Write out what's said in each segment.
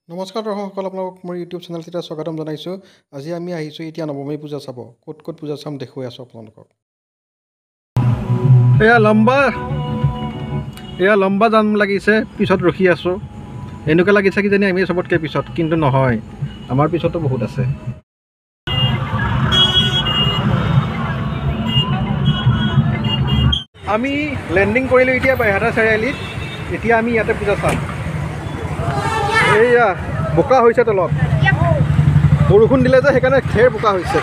নমস্কাৰ দৰ্শকসকল, আপোনালোকক মোৰ ইউটিউব চেনেলটোতে স্বাগতম জনাইছোঁ। আজি আমি আহিছোঁ এতিয়া নৱমী পূজা চাব। ক'ত ক'ত পূজা চাম দেখুৱাই আছোঁ আপোনালোকক। এয়া লম্বা জাম লাগিছে, পিছত ৰখি আছোঁ। এনেকুৱা লাগিছে কিজানি আমি চবতকৈ পিছত, কিন্তু নহয়, আমাৰ পিছতো বহুত আছে। আমি লেণ্ডিং কৰিলোঁ এতিয়া বাইহাটা চাৰিআলিত। এতিয়া আমি ইয়াতে পূজা চাম। এইয়া বোকা হৈছে তলত, বৰষুণ দিলে যে সেইকাৰণে ঢেৰ বোকা হৈছে।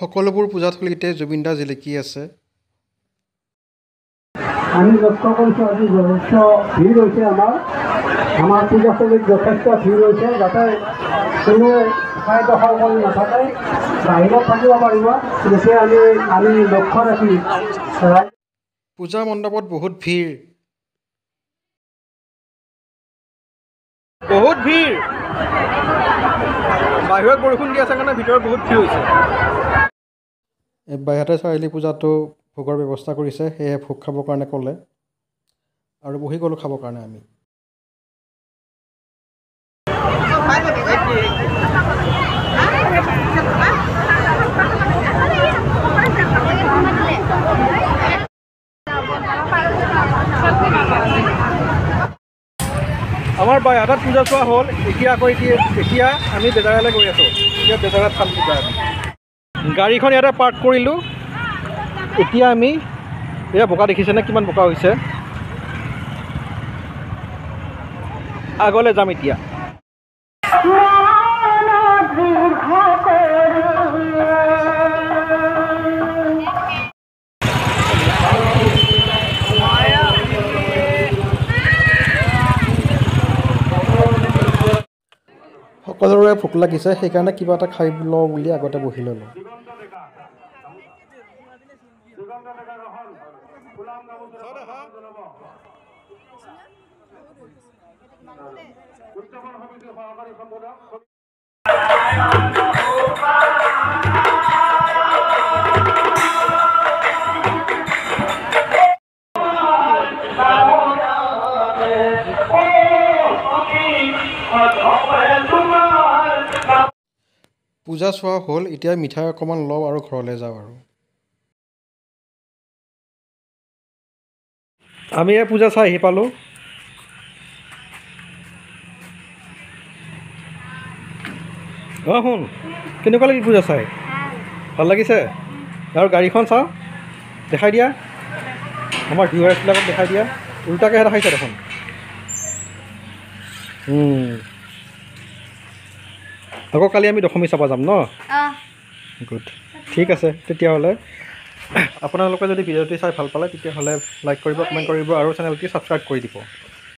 সকলোবোৰ পূজাথলীতে জুবিন দা জিলিকি আছে। আমি লক্ষ্য কৰিছোঁ আজি যথেষ্ট ভিৰ হৈছে। আমাৰ পূজাস্থলীত যথেষ্ট ভিৰ হৈছে, যাতে কোনোৱে ঠাই দখল কৰি নাথাকে, বাহিৰত থাকিব পাৰিব, গতিকে আমি লক্ষ্য ৰাখি পূজা মণ্ডপত বহুত ভিৰ, বাহিৰত বৰষুণ দি আছে কাৰণে ভিতৰত বহুত ভিৰ হৈছে। বাইহাটা চাৰিআলি পূজাটো ভোগৰ ব্যৱস্থা কৰিছে, সেয়ে ভোগ খাবৰ কাৰণে ক'লে আৰু বহি গ'লোঁ খাবৰ কাৰণে আমি। আমাৰ বাইহাটাত পূজা চোৱা হ'ল। এতিয়া আমি বেজাৰলৈ গৈ আছোঁ। এতিয়া বেজাৰত চাম পূজা। গাড়ীখন ইয়াতে পাৰ্ক কৰিলোঁ। এতিয়া আমি এয়া বোকা দেখিছেনে কিমান বোকা হৈছে। আগলৈ যাম এতিয়া। সকলোৰে ভোক লাগিছে, সেইকাৰণে কিবা এটা খাই লওঁ বুলি আগতে বহি ল'লোঁ। পূজা চোৱা হ'ল, এতিয়া মিঠাই অকণমান লওঁ আৰু ঘৰলৈ যাওঁ আৰু। আমি এই পূজা চাই আহি পালোঁ। শুন, কেনেকুৱা লাগিল পূজা চাই? ভাল লাগিছে? আৰু গাড়ীখন চাওঁ, দেখাই দিয়া, আমাৰ ভিউৱাৰ্ছবিলাকক দেখাই দিয়া। উল্টাকৈ দেখাইছে দেখোন। আকৌ কালি আমি দশমী চাব যাম ন? গুড, ঠিক আছে তেতিয়াহ'লে। আপোনালোকে যদি ভিডিঅ'টি চাই ভাল পালে তেতিয়াহ'লে লাইক কৰিব, কমেণ্ট কৰিব আৰু চেনেলটি ছাবস্ক্ৰাইব কৰি দিব।